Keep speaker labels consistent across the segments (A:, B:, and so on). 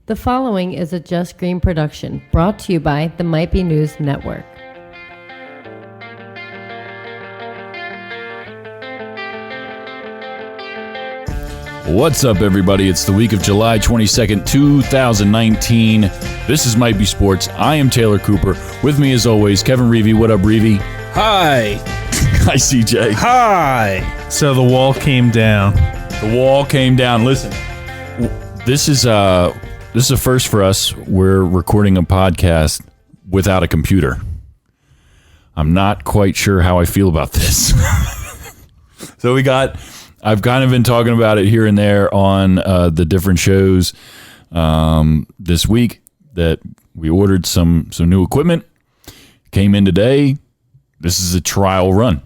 A: The following is a Just Green production brought to you by the Might Be News Network.
B: What's up, everybody? It's the week of July 22nd, 2019. This is Might Be Sports. I am Taylor Cooper. With me, as always, Kevin Reevy. What up, Reevy?
C: Hi.
B: Hi, CJ.
C: Hi.
D: So the wall came down.
B: The wall came down. Listen, this is a first for us. We're recording a podcast without a computer. I'm not quite sure how I feel about this. So I've kind of been talking about it here and there on the different shows this week that we ordered some new equipment. Came in today. This is a trial run.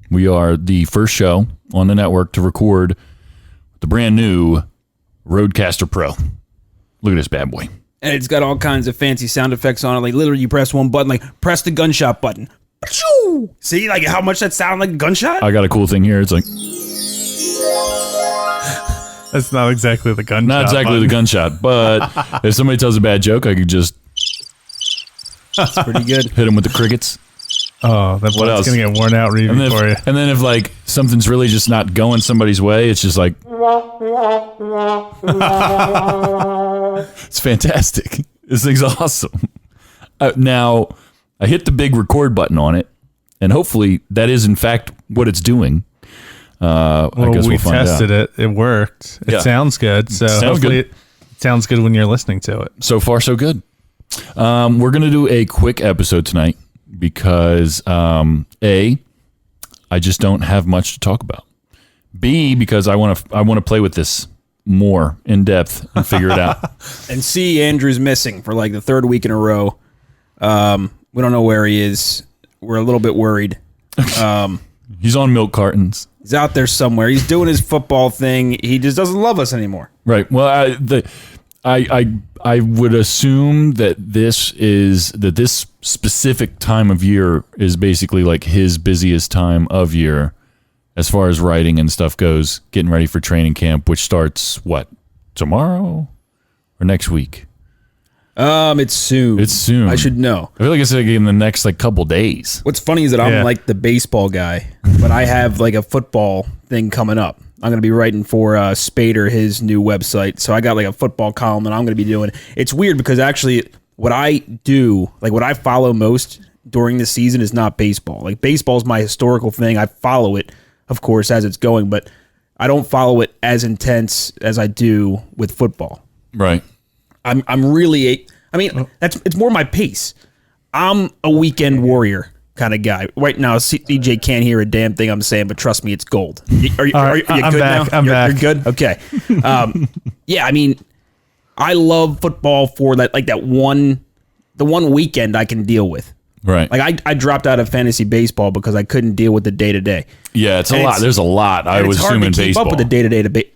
B: We are the first show on the network to record the brand new Rodecaster Pro. Look at this bad boy.
C: And it's got all kinds of fancy sound effects on it. Like literally you press one button, like press the gunshot button. See like how much that sounded like a gunshot?
B: I got a cool thing here. It's like...
D: That's not exactly the gunshot.
B: Not exactly
D: button.
B: the gunshot, but if somebody tells a bad joke, I could just...
C: That's pretty good.
B: Hit them with the crickets.
D: Oh, that
B: What else?
D: going to get worn out reading for you.
B: And then if like something's really just not going somebody's way, it's just like... It's fantastic. This thing's awesome. Now, I hit the big record button on it, and hopefully that is in fact what it's doing. I guess
D: we
B: we'll find
D: tested
B: out.
D: it. It worked. It sounds good. So hopefully it sounds good when you're listening to it.
B: So far, so good. We're going to do a quick episode tonight because, A, I just don't have much to talk about. B, because I want to play with this more in depth and figure it out.
C: And C, Andrew's missing for like the third week in a row. We don't know where he is. We're a little bit worried.
B: He's on milk cartons.
C: He's out there somewhere. He's doing his football thing. He just doesn't love us anymore.
B: Right. Well, I would assume that this specific time of year is basically like his busiest time of year as far as writing and stuff goes, getting ready for training camp, which starts what, tomorrow or next week?
C: It's soon.
B: It's soon.
C: I should know.
B: I feel like it's like in the next like couple days.
C: What's funny is that I'm like the baseball guy, but I have like a football thing coming up. I'm going to be writing for Spader, his new website. So I got like a football column that I'm going to be doing. It's weird because actually what I do, like what I follow most during the season is not baseball. Like baseball is my historical thing. I follow it, of course, as it's going, but I don't follow it as intense as I do with football.
B: Right.
C: I'm really, it's more my pace. I'm a weekend warrior kind of guy. Right now, CJ can't hear a damn thing I'm saying, but trust me, it's gold. Are you good
D: back.
C: now?
D: I'm back.
C: You're good? Okay. I love football for that, like the one weekend I can deal with.
B: Right.
C: Like I dropped out of fantasy baseball because I couldn't deal with the day-to-day.
B: Yeah, it's a lot. There's a lot, I would assume, in baseball.
C: It's hard to keep up with the day-to-day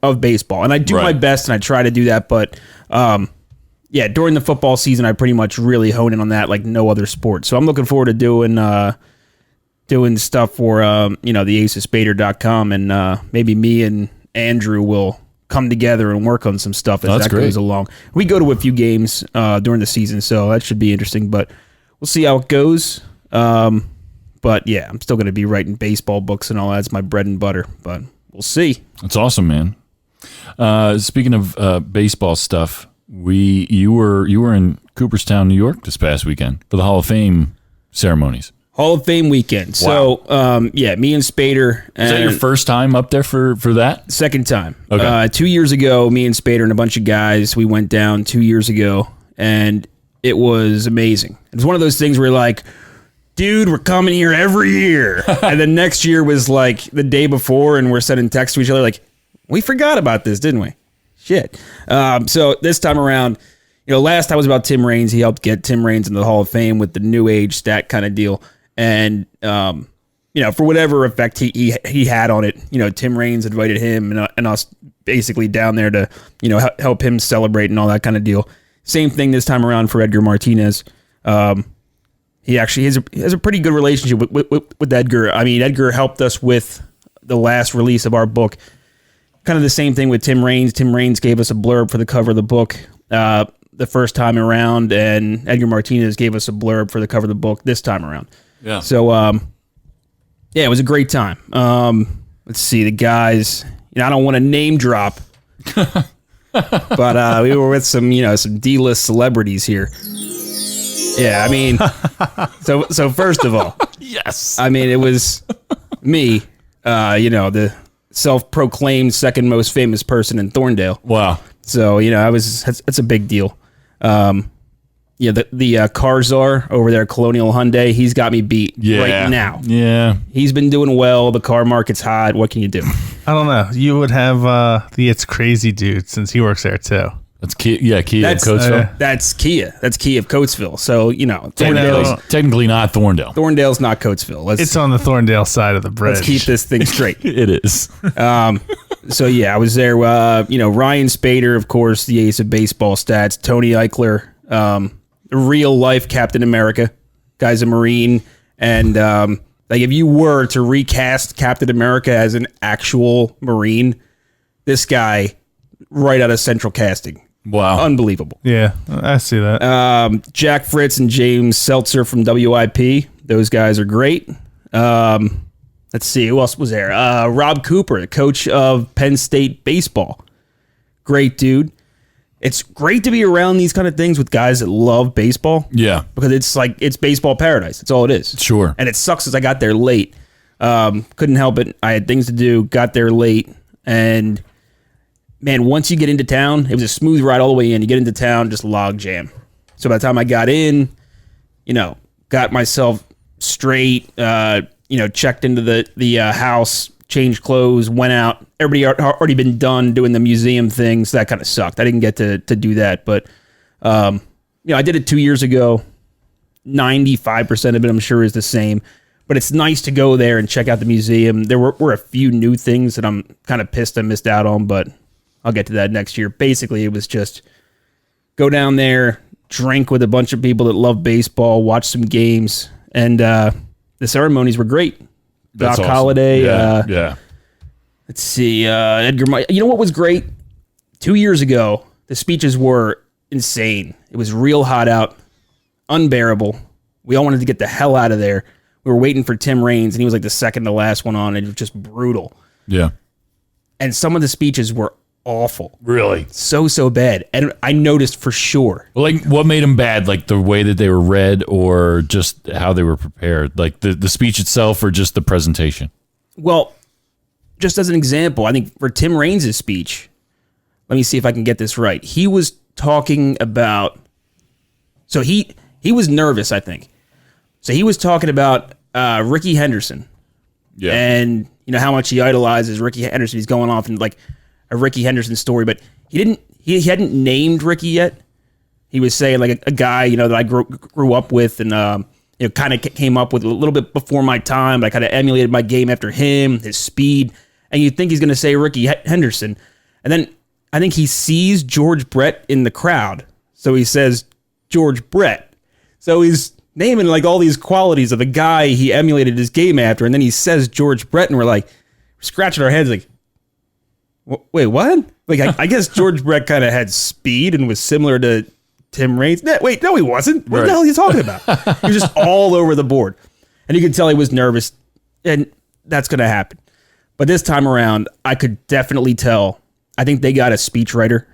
C: of baseball. And I do my best, and I try to do that. But, during the football season, I pretty much really hone in on that like no other sport. So I'm looking forward to doing stuff for, the aceofspader.com. And maybe me and Andrew will come together and work on some stuff as that goes along. We go to a few games during the season, so that should be interesting. But we'll see how it goes. But yeah, I'm still going to be writing baseball books and all that. It's my bread and butter, but we'll see.
B: That's awesome, man. Speaking of baseball stuff, you were in Cooperstown, New York this past weekend for the Hall of Fame ceremonies.
C: Hall of Fame weekend.
B: Wow.
C: So, me and Spader.
B: Is that your first time up there for that?
C: Second time.
B: Okay.
C: 2 years ago, me and Spader and a bunch of guys, we went down 2 years ago, and it was amazing. It was one of those things where you're like, dude, we're coming here every year. And then next year was like the day before, and we're sending texts to each other like, we forgot about this, didn't we? Shit. So this time around, last time was about Tim Raines. He helped get Tim Raines into the Hall of Fame with the new age stat kind of deal. And, for whatever effect he had on it, Tim Raines invited him and us basically down there to, help him celebrate and all that kind of deal. Same thing this time around for Edgar Martinez. He actually has a pretty good relationship with Edgar. I mean, Edgar helped us with the last release of our book. kind of the same thing with Tim Raines. Tim Raines gave us a blurb for the cover of the book the first time around, and Edgar Martinez gave us a blurb for the cover of the book this time around.
B: Yeah.
C: So, it was a great time. Let's see, the guys, I don't want to name drop, but we were with some D-list celebrities here. Yeah, I mean, so first of all,
B: Yes.
C: I mean, it was me, the self-proclaimed second most famous person in Thorndale.
B: Wow.
C: So, that's a big deal. The car czar over there, Colonial Hyundai, he's got me beat right now.
B: Yeah.
C: He's been doing well. The car market's hot. What can you do?
D: I don't know. You would have the It's Crazy dude since he works there too.
B: That's Kia. Yeah, Kia of Coatesville.
C: That's Kia. That's Kia of Coatesville. So,
B: Technically not Thorndale.
C: Thorndale's not Coatesville.
D: It's on the Thorndale side of the bridge.
C: Let's keep this thing straight.
B: It is.
C: So, I was there. Ryan Spader, of course, the ace of baseball stats. Tony Eichler, real life Captain America. Guy's a Marine. And if you were to recast Captain America as an actual Marine, this guy right out of Central Casting.
B: Wow.
C: Unbelievable.
D: Yeah, I see that.
C: Jack Fritz and James Seltzer from WIP. Those guys are great. Let's see. Who else was there? Rob Cooper, the coach of Penn State baseball. Great dude. It's great to be around these kind of things with guys that love baseball.
B: Yeah.
C: Because it's baseball paradise. That's all it is.
B: Sure.
C: And it sucks as I got there late. Couldn't help it. I had things to do. Got there late. And man, once you get into town, it was a smooth ride all the way in. You get into town, just log jam. So by the time I got in, got myself straight, checked into the house, changed clothes, went out. Everybody already been done doing the museum things. That kind of sucked. I didn't get to do that, but I did it 2 years ago. 95% of it, I'm sure, is the same. But it's nice to go there and check out the museum. There were a few new things that I'm kind of pissed I missed out on, but I'll get to that next year. Basically, it was just go down there, drink with a bunch of people that love baseball, watch some games, and the ceremonies were great.
B: That's
C: Doc
B: awesome.
C: Holliday.
B: Yeah.
C: Let's see. Edgar. You know what was great? 2 years ago, the speeches were insane. It was real hot out, unbearable. We all wanted to get the hell out of there. We were waiting for Tim Raines, and he was like the second to last one on. It was just brutal.
B: Yeah.
C: And some of the speeches were awful.
B: Really?
C: So bad. And I noticed for sure.
B: Well, like, what made them bad? Like the way that they were read, or just how they were prepared? Like the speech itself, or just the presentation?
C: Well, just as an example, I think for Tim Raines' speech, let me see if I can get this right. He was talking about, so he was nervous, I think. So he was talking about Ricky Henderson.
B: Yeah.
C: And how much he idolizes Ricky Henderson. He's going off in like a Ricky Henderson story, but he hadn't named Ricky yet. He was saying like a guy, that I grew up with, and kind of came up with a little bit before my time, but I kind of emulated my game after him, his speed. And you'd think he's going to say Ricky Henderson. And then I think he sees George Brett in the crowd. So he says George Brett. So he's naming like all these qualities of the guy he emulated his game after. And then he says George Brett, and we're like scratching our heads like, wait, what? Like, I guess George Brett kind of had speed and was similar to Tim Raines. No, he wasn't. What the hell are you talking about? He was just all over the board. And you could tell he was nervous. And that's going to happen. But this time around, I could definitely tell. I think they got a speechwriter.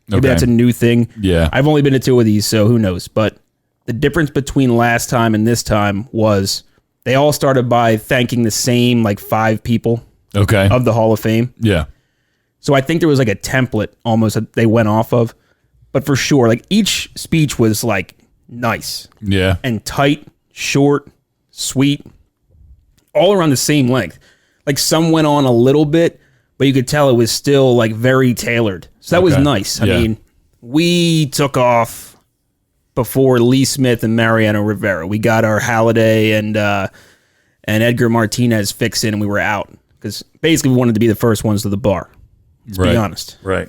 C: Maybe that's a new thing.
B: Yeah.
C: I've only been to 2 of these, so who knows? But the difference between last time and this time was they all started by thanking the same like 5 people of the Hall of Fame.
B: Yeah.
C: So I think there was like a template almost that they went off of. But for sure, like each speech was like nice.
B: Yeah.
C: And tight, short, sweet, all around the same length. Like some went on a little bit, but you could tell it was still like very tailored. So that was nice. I mean, we took off before Lee Smith and Mariano Rivera. We got our Halliday and Edgar Martinez fix in, and we were out. Because basically we wanted to be the first ones to the bar. Let's be honest.
B: Right.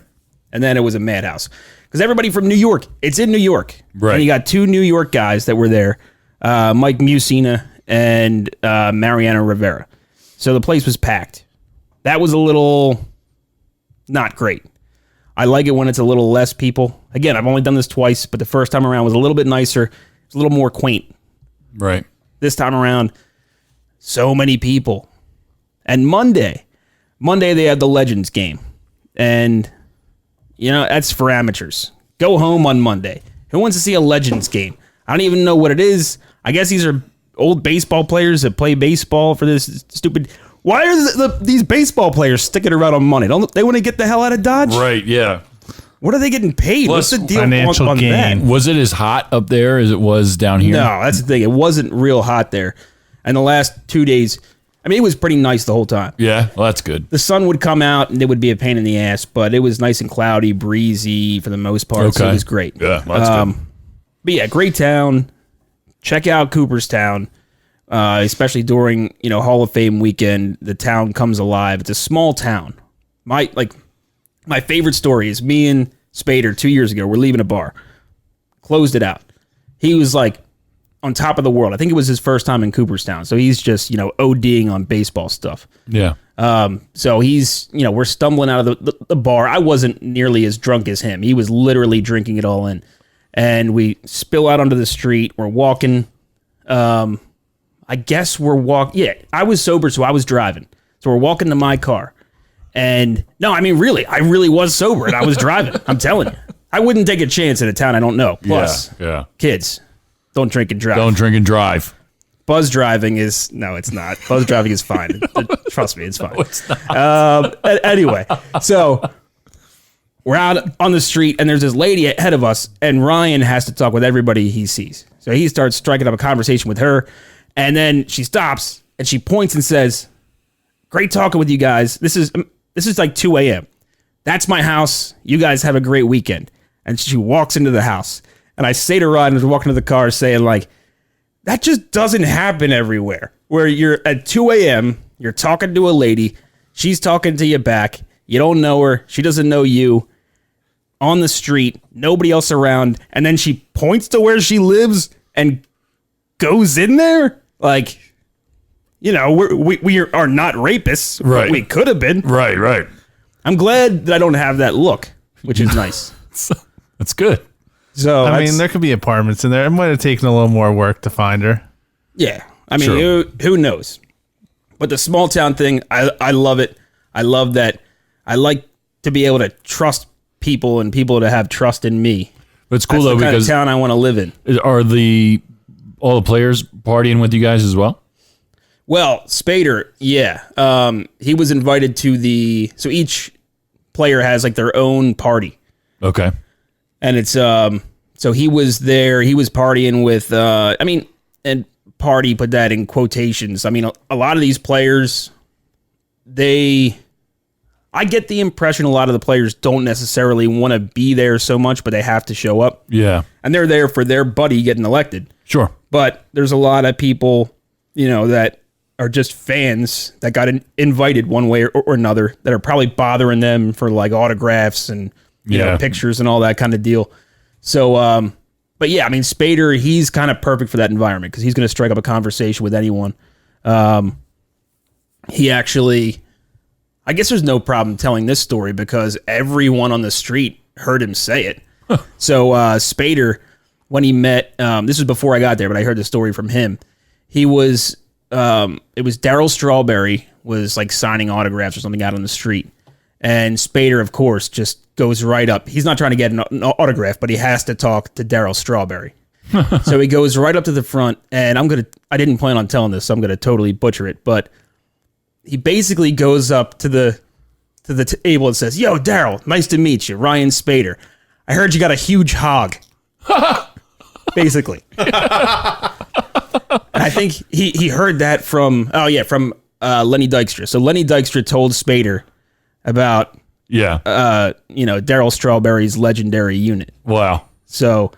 C: And then it was a madhouse. Because everybody from New York, it's in New York.
B: Right.
C: And you got 2 New York guys that were there, Mike Musina and Mariano Rivera. So the place was packed. That was a little not great. I like it when it's a little less people. Again, I've only done this twice, but the first time around was a little bit nicer. It's a little more quaint.
B: Right.
C: This time around, so many people. And Monday they had the Legends game. And, that's for amateurs. Go home on Monday. Who wants to see a Legends game? I don't even know what it is. I guess these are old baseball players that play baseball for this stupid... Why are these baseball players sticking around on money? Don't they want to get the hell out of Dodge?
B: Right, yeah.
C: What are they getting paid?
B: Plus,
C: what's the deal
D: financial
C: on that?
D: gain.
B: Was it as hot up there as it was down here?
C: No, that's the thing. It wasn't real hot there. And the last 2 days, it was pretty nice the whole time.
B: Yeah, well, that's good.
C: The sun would come out and it would be a pain in the ass, but it was nice and cloudy, breezy for the most part, so it was great.
B: Yeah, well, that's good.
C: But yeah, great town. Check out Cooperstown. Especially during Hall of Fame weekend, the town comes alive. It's a small town. My favorite story is me and Spader 2 years ago. We're leaving a bar, closed it out. He was like on top of the world. I think it was his first time in Cooperstown, so he's just ODing on baseball stuff.
B: Yeah.
C: So he's we're stumbling out of the bar. I wasn't nearly as drunk as him. He was literally drinking it all in, and we spill out onto the street. We're walking. I guess we're walking. Yeah, I was sober, so I was driving. So we're walking to my car. And no, really, I really was sober and I was driving. I'm telling you. I wouldn't take a chance in a town I don't know. Plus, kids, don't drink and drive.
B: Don't drink and drive.
C: Buzz driving is, no, it's not. Buzz driving is fine. Trust me, it's fine.
B: No, it's not.
C: Anyway, so we're out on the street and there's this lady ahead of us and Ryan has to talk with everybody he sees. So he starts striking up a conversation with her. And then she stops and she points and says, "Great talking with you guys. This is like 2 a.m. That's my house. You guys have a great weekend." And she walks into the house. And I say to Ryan as we're walking to the car saying like, that just doesn't happen everywhere. Where you're at 2 a.m., you're talking to a lady. She's talking to you back. You don't know her. She doesn't know you. On the street, nobody else around. And then she points to where she lives and goes in there. Like, we are not rapists.
B: Right.
C: But we could have been.
B: Right.
C: I'm glad that I don't have that look, which is nice.
B: That's good.
C: So
D: there could be apartments in there. It might have taken a little more work to find her.
C: Yeah.
B: True.
C: Who knows? But the small town thing, I love it. I love that. I like to be able to trust people and people to have trust in me.
B: But it's cool
C: That's
B: though,
C: the kind
B: because
C: of town I want to live in.
B: Are all the players partying with you guys as well?
C: Well, Spader, yeah. He was invited to so each player has like their own party.
B: Okay.
C: And it's, so he was there, he was partying with, and party, put that in quotations. A lot of these players, I get the impression a lot of the players don't necessarily want to be there so much, but they have to show up.
B: Yeah.
C: And they're there for their buddy getting elected.
B: Sure.
C: But there's a lot of people, that are just fans that got invited one way or another that are probably bothering them for like autographs and pictures and all that kind of deal. So, but yeah, Spader, he's kind of perfect for that environment because he's going to strike up a conversation with anyone. He actually, I guess there's no problem telling this story because everyone on the street heard him say it. So Spader, when he met, this was before I got there, but I heard the story from him. He was, it was Darryl Strawberry was like signing autographs or something out on the street. And Spader, of course, just goes right up. He's not trying to get an autograph, but he has to talk to Darryl Strawberry. So he goes right up to the front, and I didn't plan on telling this, so I'm going to totally butcher it, but he basically goes up to the table and says, "Yo, Darryl, nice to meet you. Ryan Spader. I heard you got a huge hog." Basically. And I think he heard that from Lenny Dykstra. So Lenny Dykstra told Spader about Darryl Strawberry's legendary unit.
B: Wow.
C: So,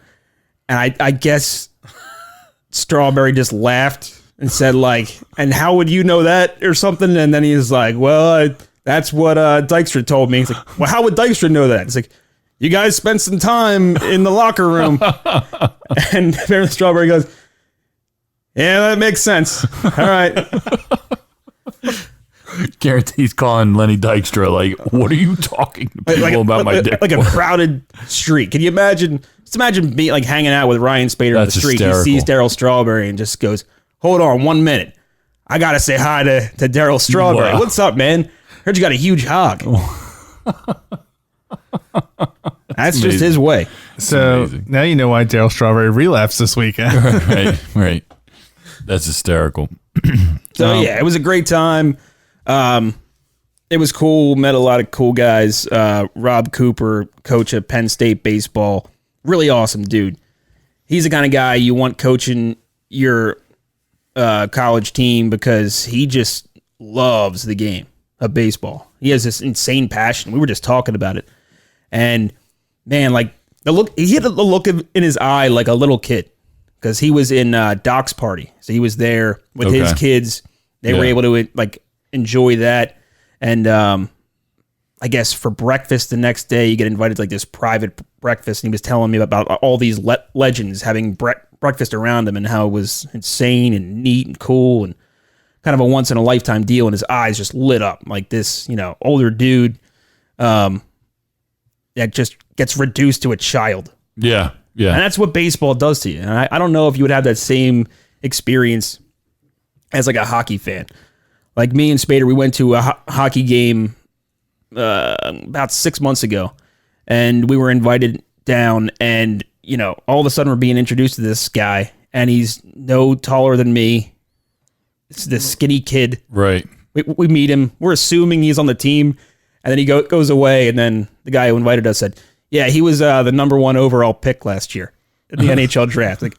C: and I guess Strawberry just laughed and said like, "And how would you know that?" or something. And then he was like, "Well, that's what Dykstra told me." He's like, "Well, how would Dykstra know that?" It's like, "You guys spent some time in the locker room." And Darryl Strawberry goes, "Yeah, that makes sense. All right."
B: Guarantees calling Lenny Dykstra like, what are you talking to people about my dick?
C: Like a crowded street. Can you imagine? Just imagine being like hanging out with Ryan Spader on the street.
B: Hysterical.
C: He sees Darryl Strawberry and just goes, "Hold on 1 minute. I gotta say hi to Darryl Strawberry.
B: Wow.
C: What's up, man? Heard you got a huge hog." That's just his way.
D: So now you know why Darryl Strawberry relapsed this weekend.
B: Right. That's hysterical.
C: So yeah, it was a great time. It was cool. Met a lot of cool guys. Rob Cooper, coach of Penn State baseball, really awesome dude. He's the kind of guy you want coaching your college team because he just loves the game of baseball. He has this insane passion. We were just talking about it, and man, like he had the look in his eye like a little kid because he was in Doc's party, so he was there with his kids. They were able to like enjoy that, and I guess for breakfast the next day, you get invited to like this private breakfast, and he was telling me about all these legends having breakfast around him and how it was insane and neat and cool and kind of a once in a lifetime deal. And his eyes just lit up like this, older dude that just gets reduced to a child.
B: Yeah.
C: And that's what baseball does to you. And I don't know if you would have that same experience as like a hockey fan. Like me and Spader, we went to a hockey game about 6 months ago, and we were invited down, and all of a sudden we're being introduced to this guy, and he's no taller than me. It's this skinny kid.
B: Right.
C: We meet him. We're assuming he's on the team, and then he goes away, and then the guy who invited us said, "Yeah, he was the number 1 overall pick last year in the NHL draft." Like,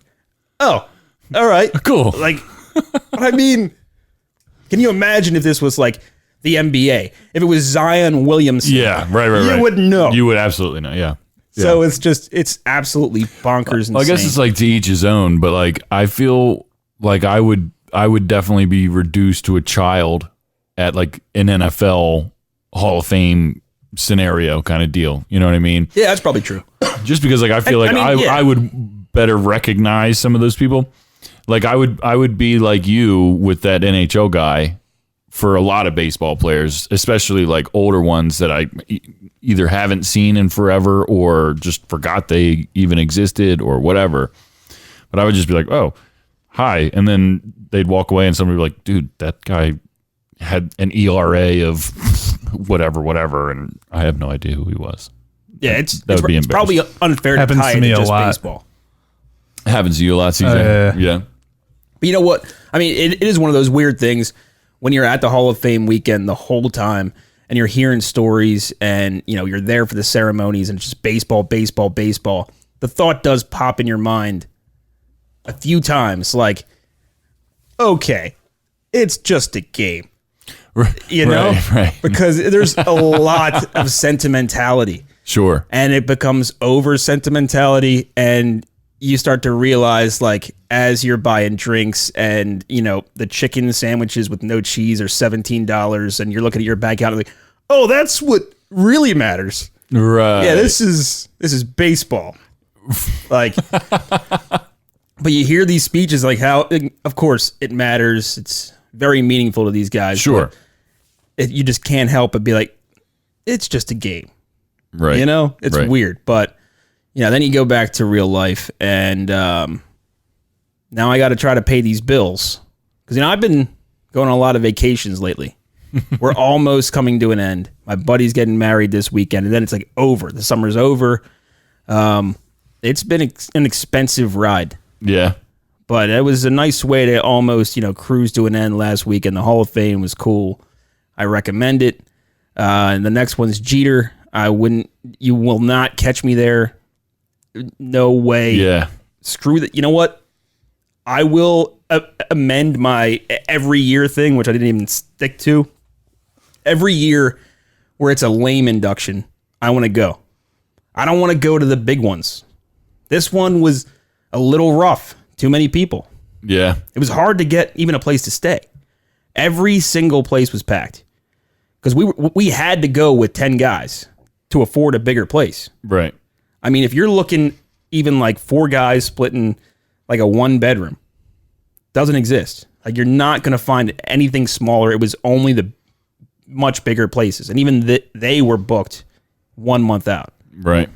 C: oh, all right,
B: Cool.
C: Like, I mean, can you imagine if this was like the NBA? If it was Zion Williamson?
B: Yeah, right.
C: You would know.
B: You would absolutely know, yeah.
C: So it's absolutely bonkers.
B: Well, I guess it's like to each his own, but like I feel like I would definitely be reduced to a child at like an NFL Hall of Fame scenario kind of deal. You know what I mean?
C: Yeah, that's probably true.
B: Just because like I feel I would better recognize some of those people. Like I would be like you with that NHL guy for a lot of baseball players, especially like older ones that I either haven't seen in forever or just forgot they even existed or whatever. But I would just be like, "Oh, hi." And then they'd walk away and somebody would be like, "Dude, that guy had an ERA of whatever. And I have no idea who he was."
C: Yeah,
B: it's
C: probably unfair to
D: Happens
C: tie
D: to
C: it
D: me
C: to
D: a
C: just
D: lot.
C: baseball.
B: It happens to you a lot, CJ. Yeah.
C: But you know what? I mean, it is one of those weird things when you're at the Hall of Fame weekend the whole time and you're hearing stories and, you're there for the ceremonies and it's just baseball. The thought does pop in your mind a few times like, okay, it's just a game.
B: Right.
C: Because there's a lot of sentimentality.
B: Sure.
C: And it becomes over sentimentality, and you start to realize, like, as you're buying drinks and, the chicken sandwiches with no cheese are $17 and you're looking at your bank account like, oh, that's what really matters.
B: Right.
C: Yeah, this is baseball. Like, but you hear these speeches like how, of course, it matters. It's very meaningful to these guys.
B: Sure.
C: You just can't help but be like, it's just a game.
B: Right.
C: It's weird. But, then you go back to real life, and now I got to try to pay these bills. Because, I've been going on a lot of vacations lately. We're almost coming to an end. My buddy's getting married this weekend, and then it's like over. The summer's over. It's been an expensive ride.
B: Yeah.
C: But it was a nice way to almost, cruise to an end last week, and the Hall of Fame was cool. I recommend it. And the next one's Jeter. You will not catch me there. No way.
B: Yeah.
C: Screw that. You know what? I will amend my every year thing, which I didn't even stick to. Every year where it's a lame induction, I want to go. I don't want to go to the big ones. This one was a little rough. Too many people.
B: Yeah.
C: It was hard to get even a place to stay. Every single place was packed. Because we had to go with 10 guys to afford a bigger place.
B: Right.
C: I mean, if you're looking even like 4 guys splitting like a 1-bedroom, doesn't exist. Like, you're not going to find anything smaller. It was only the much bigger places, and even they were booked 1 month out.
B: Right.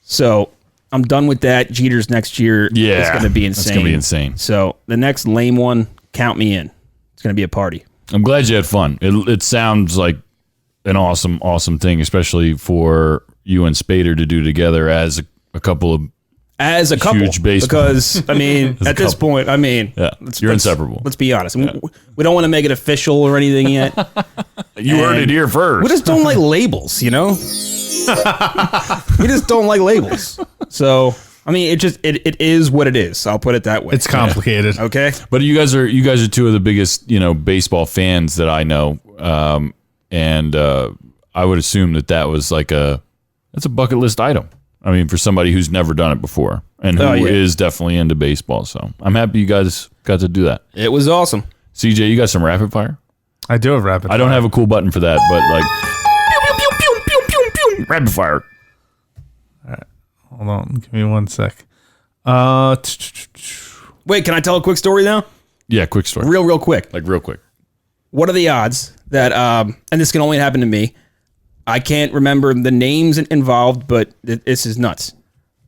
C: So I'm done with that. Jeter's next year is going to be insane.
B: It's going to be insane.
C: So the next lame one, count me in. It's going to be a party.
B: I'm glad you had fun. It sounds like an awesome thing, especially for you and Spader to do together as a couple of huge baseball.
C: Because I mean, at this point, I mean,
B: you're inseparable.
C: Let's be honest. Yeah. We don't want to make it official or anything yet.
B: You heard it here first.
C: We just don't like labels, you know. We just don't like labels. So I mean, it is what it is. I'll put it that way.
D: It's complicated.
C: Okay.
B: But you guys are two of the biggest, baseball fans that I know. And I would assume that was that's a bucket list item. I mean, for somebody who's never done it before and who is definitely into baseball. So I'm happy you guys got to do that.
C: It was awesome.
B: CJ, you got some rapid fire?
D: I do have rapid fire.
B: I don't have a cool button for that, but pew, pew, pew, pew, pew, pew, pew. Rapid fire.
D: All right. Hold on. Give me 1 sec.
C: Wait, can I tell a quick story now?
B: Yeah, quick story.
C: Real quick.
B: Real quick.
C: What are the odds that, and this can only happen to me, I can't remember the names involved, but this is nuts.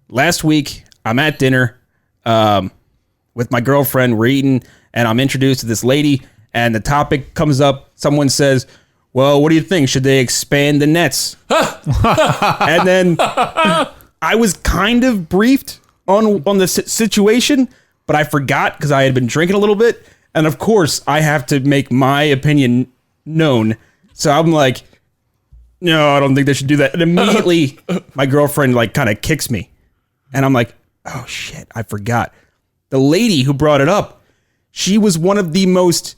C: Last week, I'm at dinner with my girlfriend. We're eating, and I'm introduced to this lady, and the topic comes up. Someone says, well, what do you think? Should they expand the nets? And then I was kind of briefed on the situation, but I forgot because I had been drinking a little bit. And of course, I have to make my opinion known. So I'm like, no, I don't think they should do that. And immediately, my girlfriend kind of kicks me. And I'm like, oh, shit, I forgot. The lady who brought it up, she was one of the most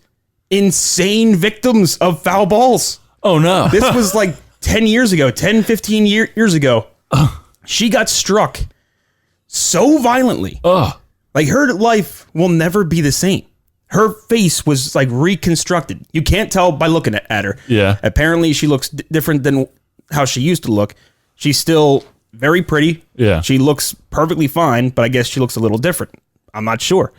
C: insane victims of foul balls.
B: Oh, no.
C: This was 10 years ago, 10, 15 years ago. She got struck so violently. Her life will never be the same. Her face was reconstructed. You can't tell by looking at her.
B: Yeah.
C: Apparently, she looks different than how she used to look. She's still very pretty.
B: Yeah.
C: She looks perfectly fine, but I guess she looks a little different. I'm not sure.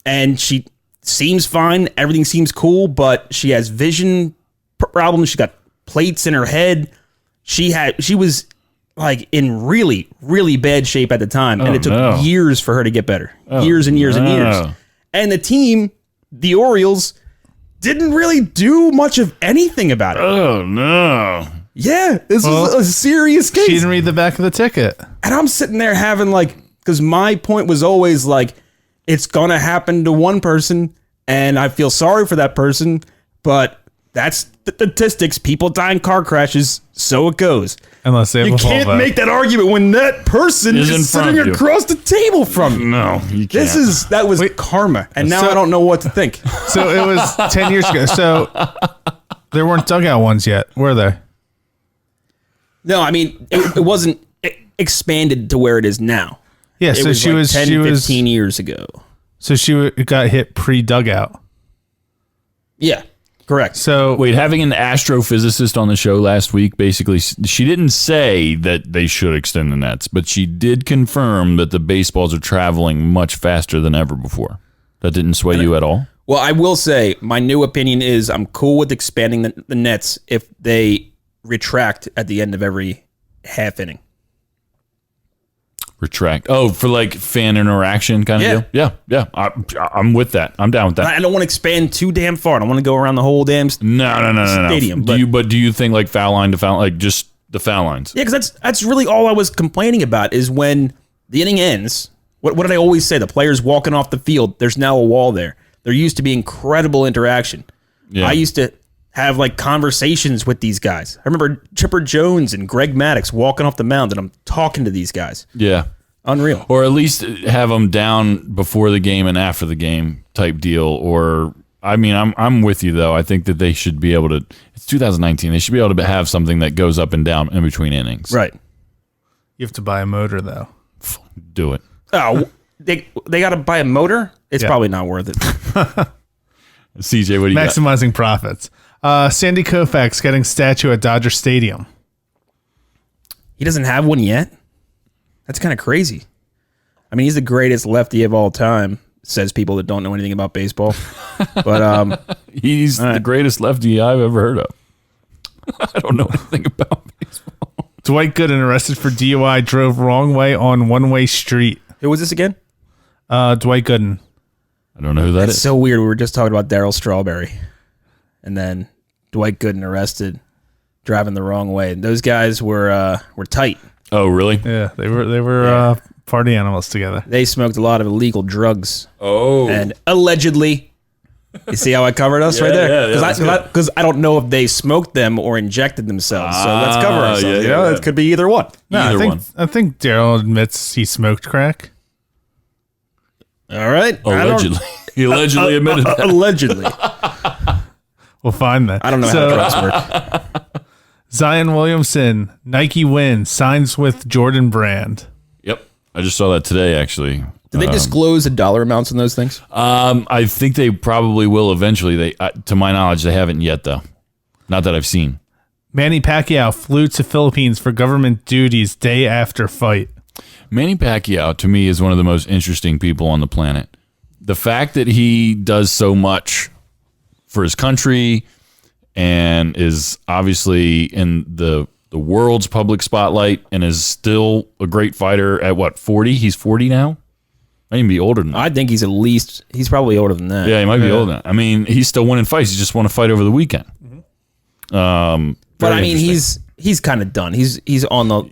C: And she seems fine. Everything seems cool, but she has vision problems. She got plates in her head. She was in really, really bad shape at the time, and it took years for her to get better. Years and years and years. And the team, the Orioles, didn't really do much of anything about it.
B: Oh, no.
C: Yeah, this was a serious case.
D: She didn't read the back of the ticket.
C: And I'm sitting there having because my point was always it's going to happen to one person, and I feel sorry for that person, but that's the statistics. People die in car crashes, so it goes.
D: Unless they have
C: you can't make that argument when that person is sitting across the table from you.
B: No, you can't.
C: That was karma, and now I don't know what to think.
D: So it was 10 years ago. So there weren't dugout ones yet, were there?
C: No, I mean it wasn't expanded to where it is now.
D: Yeah, so she was
C: 10, 15 years ago.
D: So she got hit pre-dugout.
C: Yeah. Correct.
D: So
B: wait, having an astrophysicist on the show last week, basically, she didn't say that they should extend the nets, but she did confirm that the baseballs are traveling much faster than ever before. That didn't sway you at all?
C: Well, I will say my new opinion is I'm cool with expanding the nets if they retract at the end of every half inning.
B: Retract. Oh, for fan interaction kind of deal? Yeah. I'm with that. I'm down with that.
C: I don't want to expand too damn far. I don't want to go around the whole damn stadium.
B: No. Do you think foul line to foul line, just the foul lines?
C: Yeah, because that's really all I was complaining about is when the inning ends, what did I always say? The players walking off the field, there's now a wall there. There used to be incredible interaction. Yeah. I used to have conversations with these guys. I remember Chipper Jones and Greg Maddux walking off the mound, and I'm talking to these guys.
B: Yeah,
C: unreal.
B: Or at least have them down before the game and after the game type deal. Or I mean, I'm with you though. I think that they should be able to. It's 2019. They should be able to have something that goes up and down in between innings.
C: Right.
D: You have to buy a motor though.
B: Do it.
C: Oh, they got to buy a motor. It's probably not worth it.
B: CJ, what do you
D: maximizing profits? Sandy Koufax getting statue at Dodger Stadium.
C: He doesn't have one yet? That's kind of crazy. I mean, he's the greatest lefty of all time, says people that don't know anything about baseball. But
B: he's the greatest lefty I've ever heard of. I don't know anything about baseball.
D: Dwight Gooden arrested for DUI, drove wrong way on one-way street.
C: who was this again?
D: Dwight Gooden.
B: I don't know who that
C: It's
B: is.
C: so weird. We were just talking about Darryl Strawberry, and then Dwight Gooden arrested driving the wrong way. Those guys were tight.
B: Oh, really?
D: Yeah, they were party animals together.
C: They smoked a lot of illegal drugs.
B: Oh.
C: And allegedly, you see how I covered us right there? Because I don't know if they smoked them or injected themselves. So let's cover ourselves. It could be either one.
D: No,
B: Either one.
D: I think Daryl admits he smoked crack.
C: All right.
B: Allegedly. He allegedly admitted that.
C: Allegedly.
D: We'll find that.
C: I don't know how drugs work.
D: Zion Williamson, Nike wins, signs with Jordan Brand.
B: Yep. I just saw that today, actually.
C: Did they disclose the dollar amounts on those things?
B: I think they probably will eventually. To my knowledge, they haven't yet, though. Not that I've seen.
D: Manny Pacquiao flew to Philippines for government duties day after fight.
B: Manny Pacquiao, to me, is one of the most interesting people on the planet. The fact that he does so much for his country and is obviously in the world's public spotlight and is still a great fighter at 40? He's 40 now? Might even be older than that.
C: I think he's probably older than that.
B: Yeah, he might be older than that. I mean, he's still winning fights. He just won a fight over the weekend.
C: But I mean, he's kind of done. He's on the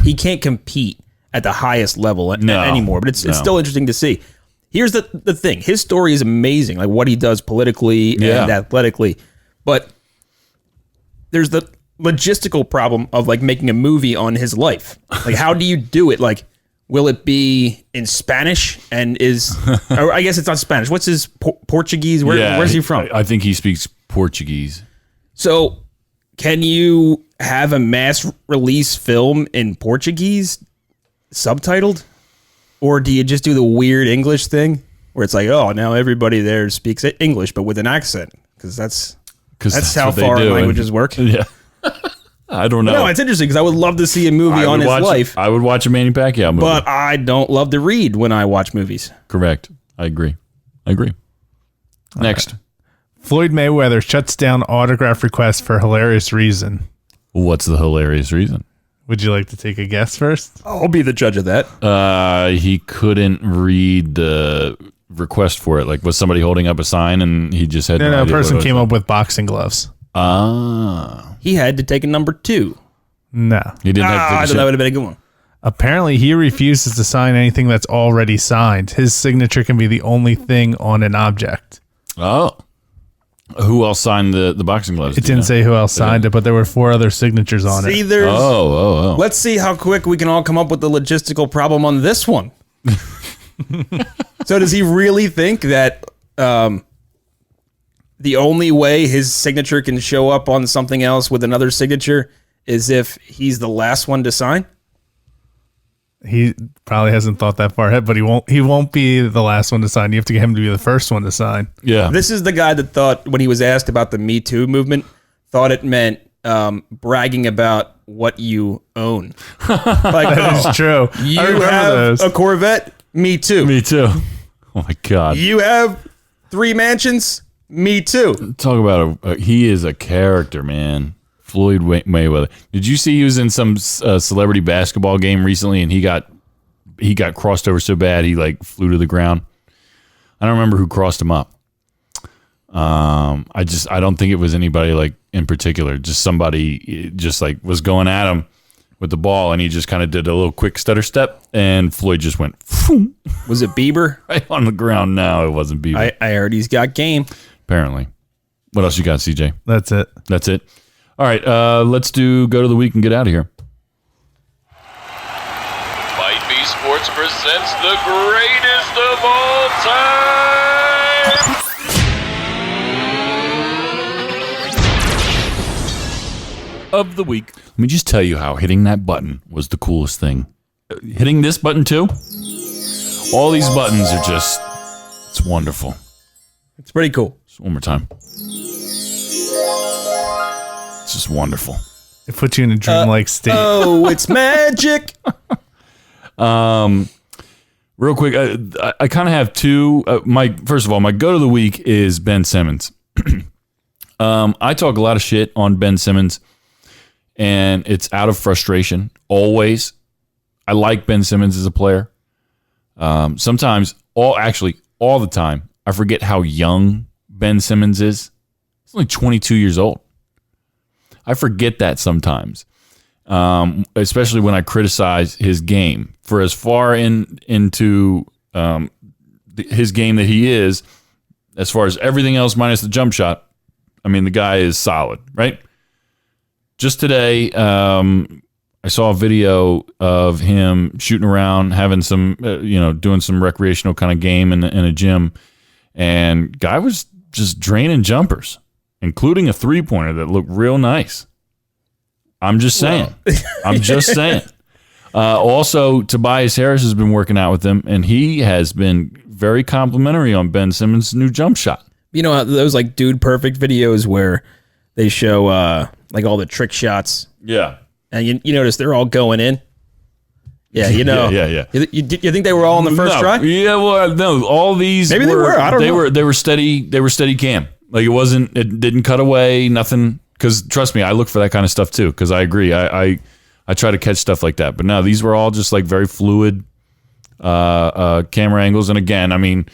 C: he can't compete at the highest level anymore. But it's still interesting to see. Here's the thing: his story is amazing, like what he does politically and athletically. But there's the logistical problem of like making a movie on his life. Like, how do you do it? Like, will it be in Spanish? And or I guess it's not Spanish. What's his Portuguese? Where's he from?
B: I think he speaks Portuguese.
C: So, can you have a mass release film in Portuguese, subtitled? Or do you just do the weird English thing where it's like, oh, now everybody there speaks English, but with an accent? Because that's how foreign languages work.
B: Yeah. I don't know.
C: No, it's interesting because I would love to see a movie on his life.
B: I would watch a Manny Pacquiao movie.
C: But I don't love to read when I watch movies.
B: Correct. I agree. Next.
D: Floyd Mayweather shuts down autograph request for hilarious reason.
B: What's the hilarious reason?
D: Would you like to take a guess first?
C: I'll be the judge of that.
B: He couldn't read the request for it. Like, was somebody holding up a sign and he just had
D: No,
B: idea
D: a person
B: what it
D: came
B: was?
D: up with boxing gloves.
C: He had to take a number 2.
D: No.
B: He didn't have to
C: I
B: take a
C: thought
B: shit.
C: that would have been a good one.
D: Apparently, he refuses to sign anything that's already signed. His signature can be the only thing on an object.
B: Oh. Who else signed the boxing gloves?
D: It didn't say who else signed it, but there were 4 other signatures on
C: See,
D: it.
C: there's.
B: Oh.
C: Let's see how quick we can all come up with the logistical problem on this one. So does he really think that the only way his signature can show up on something else with another signature is if he's the last one to sign?
D: He probably hasn't thought that far ahead, but he won't be the last one to sign. You have to get him to be the first one to sign.
B: Yeah.
C: This is the guy that thought, when he was asked about the Me Too movement, thought it meant bragging about what you own. Like,
D: That is true.
C: you
D: I remember
C: have
D: those.
C: a Corvette? Me too.
B: Me too. Oh my God.
C: You have 3 mansions? Me too.
B: Talk about he is a character, man. Floyd Mayweather. Did you see he was in some celebrity basketball game recently and he got crossed over so bad he like flew to the ground? I don't remember who crossed him up. I don't think it was anybody like in particular. Just somebody just like was going at him with the ball and he just kind of did a little quick stutter step and Floyd just went phoom,
C: Was it Bieber?
B: right on the ground. No, it wasn't Bieber.
C: I heard he's got game.
B: Apparently. What else you got, CJ?
D: That's it.
B: That's it. All right, let's go to the week and get out of here.
E: Might Be Sports presents the greatest of all time.
B: Of the week. Let me just tell you how hitting that button was the coolest thing. Hitting this button too? All these buttons are just, it's wonderful.
C: It's pretty cool.
B: Just one more time. It's just wonderful.
D: It puts you in a dreamlike state.
C: Oh, it's magic.
B: Real quick, I kind of have two. First of all, my go to the week is Ben Simmons. I talk a lot of shit on Ben Simmons, and it's out of frustration. Always, I like Ben Simmons as a player. Sometimes, all the time, I forget how young Ben Simmons is. He's only 22 years old. I forget that sometimes. Especially when I criticize his game for as far into his game that he is, as far as everything else minus the jump shot. I mean, the guy is solid, right? Just today, I saw a video of him shooting around, having some, doing some recreational kind of game in a gym, and guy was just draining jumpers, including a 3-pointer that looked real nice. I'm just saying. I'm just saying. Also, Tobias Harris has been working out with him, and he has been very complimentary on Ben Simmons' new jump shot.
C: You know, those like Dude Perfect videos where they show like all the trick shots.
B: Yeah.
C: And you notice they're all going in. Yeah, you know.
B: Yeah.
C: You think they were all on the first try?
B: Yeah, well, no. All these
C: maybe they were. I don't know.
B: They were steady. They were steady cam. Like it didn't cut away. Nothing. Because trust me, I look for that kind of stuff too. Because I agree. I try to catch stuff like that. But no, these were all just like very fluid camera angles. And again, I mean,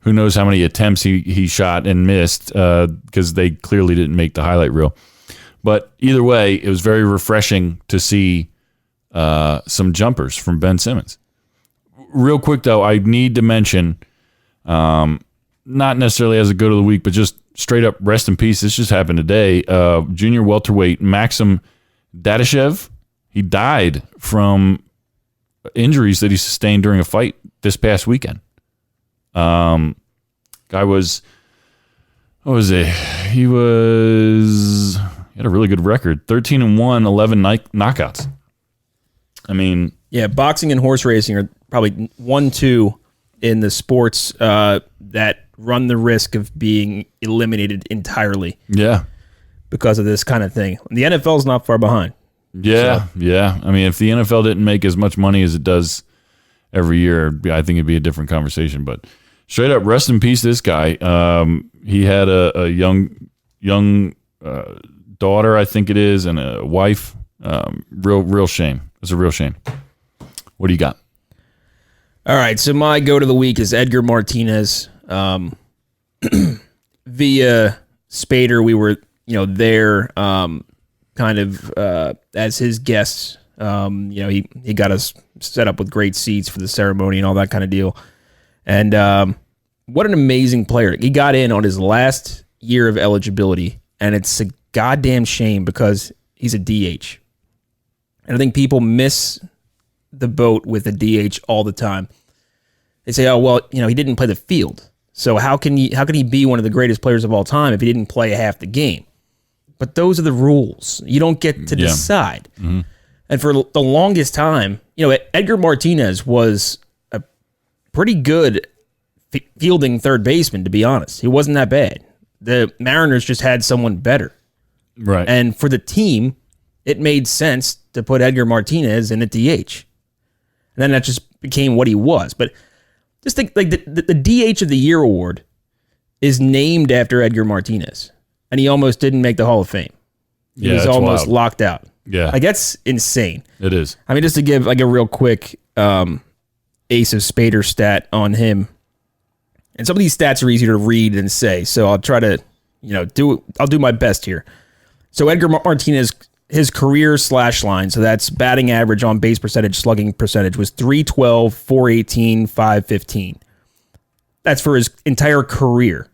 B: who knows how many attempts he shot and missed because they clearly didn't make the highlight reel. But either way, it was very refreshing to see some jumpers from Ben Simmons. Real quick, though, I need to mention, not necessarily as a go to the week, but just straight up rest in peace. This just happened today. Junior welterweight Maxim Dadashev, he died from injuries that he sustained during a fight this past weekend. Guy was, what was it? He had a really good record, 13-1, 11 knockouts. I mean,
C: yeah, boxing and horse racing are probably 1-2 in the sports that run the risk of being eliminated entirely.
B: Yeah,
C: because of this kind of thing. The NFL is not far behind.
B: Yeah. I mean, if the NFL didn't make as much money as it does every year, I think it'd be a different conversation. But straight up, rest in peace, this guy. He had a young daughter, I think it is, and a wife. Real shame. It's a real shame. What do you got?
C: All right, so my go to the week is Edgar Martinez. Via Spader, we were there kind of as his guests. He got us set up with great seats for the ceremony and all that kind of deal. And what an amazing player. He got in on his last year of eligibility, and it's a goddamn shame because he's a DH. And I think people miss the boat with a DH all the time. They say, oh, well, he didn't play the field. So how can he be one of the greatest players of all time if he didn't play half the game? But those are the rules. You don't get to decide. Mm-hmm. And for the longest time, Edgar Martinez was a pretty good fielding third baseman, to be honest. He wasn't that bad. The Mariners just had someone better.
B: Right.
C: And for the team, it made sense to put Edgar Martinez in at DH. And then that just became what he was. But just think, like the DH of the Year award is named after Edgar Martinez. And he almost didn't make the Hall of Fame. He was almost locked out.
B: Yeah.
C: Like, that's insane.
B: It is.
C: I mean, just to give like a real quick Ace of Spader stat on him. And some of these stats are easier to read than say. So I'll try to, I'll do my best here. So Edgar Martinez, his career slash line, so that's batting average, on base percentage, slugging percentage, was .312, .418, .515. That's for his entire career.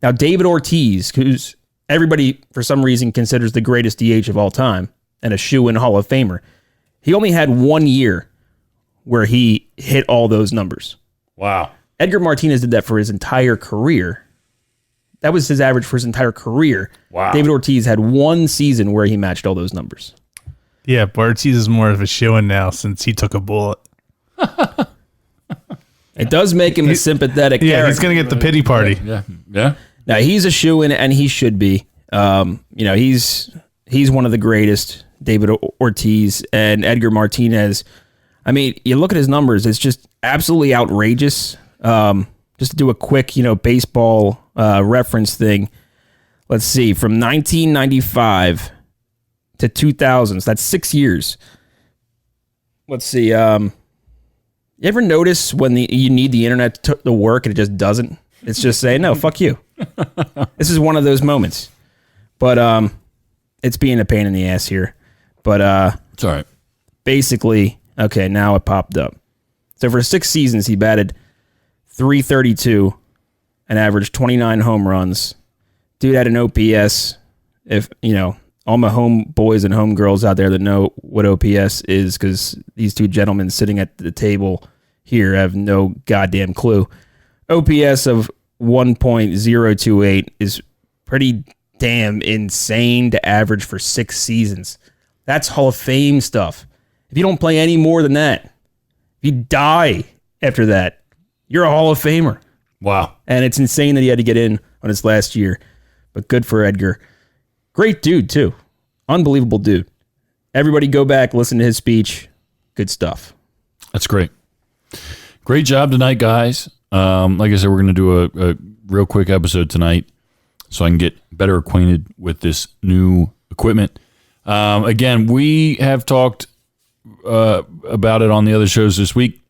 C: Now, David Ortiz, who's everybody for some reason considers the greatest DH of all time and a shoe-in Hall of Famer, he only had 1 year where he hit all those numbers.
B: Wow.
C: Edgar Martinez did that for his entire career. That was his average for his entire career.
B: Wow.
C: David Ortiz had 1 season where he matched all those numbers.
D: Yeah, but Ortiz is more of a shoo-in now since he took a bullet.
C: It does make him a sympathetic character.
D: Yeah, he's going to get the pity party.
B: Yeah.
C: Now, he's a shoo-in, and he should be. He's one of the greatest, David Ortiz, and Edgar Martinez. I mean, you look at his numbers; it's just absolutely outrageous. Just to do a quick, baseball reference thing. Let's see, from 1995 to 2000, so that's 6 years. Let's see. You ever notice when you need the internet to work and it just doesn't? It's just saying, no, fuck you. This is one of those moments. But it's being a pain in the ass here. But
B: It's all right.
C: basically, okay, now it popped up. So for 6 seasons, he batted .332 and averaged 29 home runs. Dude had an OPS. If, all my home boys and home girls out there that know what OPS is, because these two gentlemen sitting at the table here have no goddamn clue. OPS of 1.028 is pretty damn insane to average for 6 seasons. That's Hall of Fame stuff. If you don't play any more than that, if you die after that, you're a Hall of Famer.
B: Wow.
C: And it's insane that he had to get in on his last year. But good for Edgar. Great dude, too. Unbelievable dude. Everybody go back, listen to his speech. Good stuff.
B: That's great. Great job tonight, guys. Like I said, we're going to do a real quick episode tonight so I can get better acquainted with this new equipment. Again, we have talked about it on the other shows this week.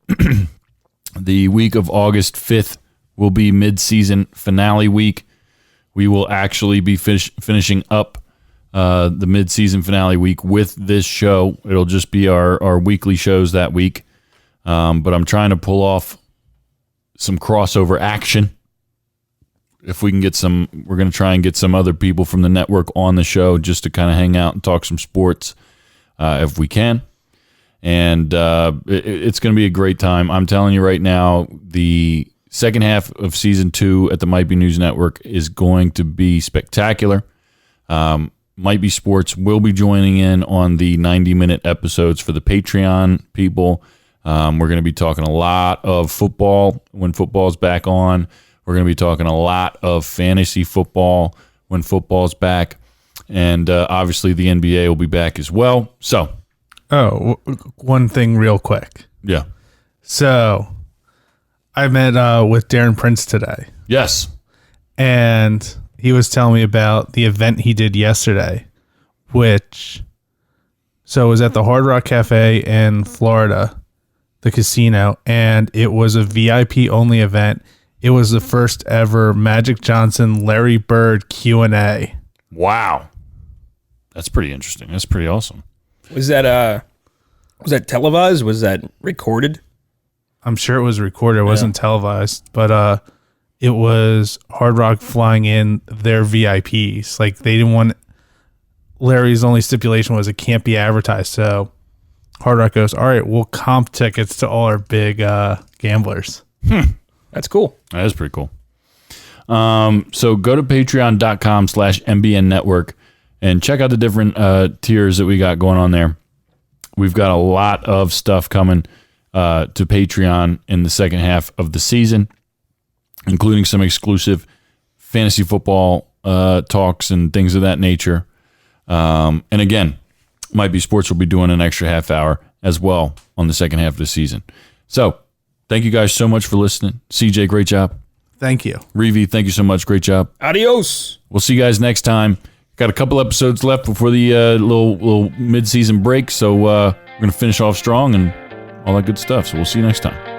B: The week of August 5th will be mid-season finale week. We will actually be finishing up the mid-season finale week with this show. It'll just be our weekly shows that week. But I'm trying to pull off some crossover action. If we can get we're going to try and get some other people from the network on the show just to kind of hang out and talk some sports if we can. And it's going to be a great time. I'm telling you right now, the second half of season 2 at the Might Be News Network is going to be spectacular. Might Be Sports will be joining in on the 90-minute episodes for the Patreon people. We're going to be talking a lot of football when football's back on. We're going to be talking a lot of fantasy football when football's back. And obviously the NBA will be back as well. So,
D: one thing real quick.
B: yeah.
D: So I met with Darren Prince today,
B: Yes.
D: and he was telling me about the event he did yesterday, it was at the Hard Rock Cafe in Florida, the casino, and it was a VIP only event. It was the first ever Magic Johnson, Larry Bird Q&A.
B: Wow. That's pretty interesting. That's pretty awesome.
C: Was that televised? Was that recorded?
D: I'm sure it was recorded. It wasn't televised, but it was Hard Rock flying in their VIPs. Like, they didn't want... Larry's only stipulation was it can't be advertised. So Hard Rock goes, all right, we'll comp tickets to all our big gamblers.
C: That's cool.
B: That is pretty cool. So go to patreon.com/MBN Network and check out the different tiers that we got going on there. We've got a lot of stuff coming to Patreon in the second half of the season, including some exclusive fantasy football talks and things of that nature. And again, Might Be Sports will be doing an extra half hour as well on the second half of the season. So thank you guys so much for listening. CJ, great job.
D: Thank you.
B: Reeve, thank you so much. Great job.
C: Adios.
B: We'll see you guys next time. Got a couple episodes left before the little mid-season break, so we're going to finish off strong and all that good stuff. So we'll see you next time.